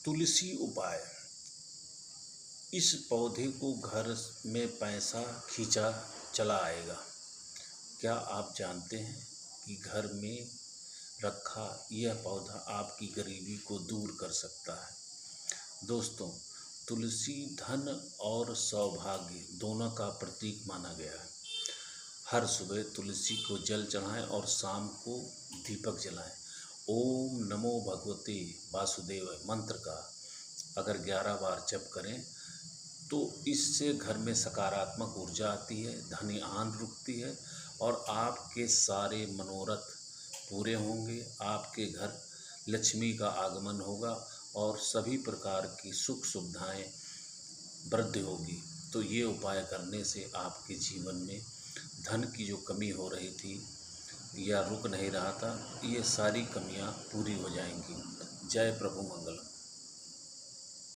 तुलसी उपाय। इस पौधे को घर में पैसा खींचा चला आएगा। क्या आप जानते हैं कि घर में रखा यह पौधा आपकी गरीबी को दूर कर सकता है। दोस्तों, तुलसी धन और सौभाग्य दोनों का प्रतीक माना गया है। हर सुबह तुलसी को जल चढ़ाएं और शाम को दीपक जलाएं। ओम नमो भगवते वासुदेव मंत्र का अगर 11 बार जप करें तो इससे घर में सकारात्मक ऊर्जा आती है, धन आन रुकती है और आपके सारे मनोरथ पूरे होंगे। आपके घर लक्ष्मी का आगमन होगा और सभी प्रकार की सुख सुविधाएं वृद्धि होगी। तो ये उपाय करने से आपके जीवन में धन की जो कमी हो रही थी या रुक नहीं रहा था, ये सारी कमियां पूरी हो जाएंगी। जय प्रभु मंगलम।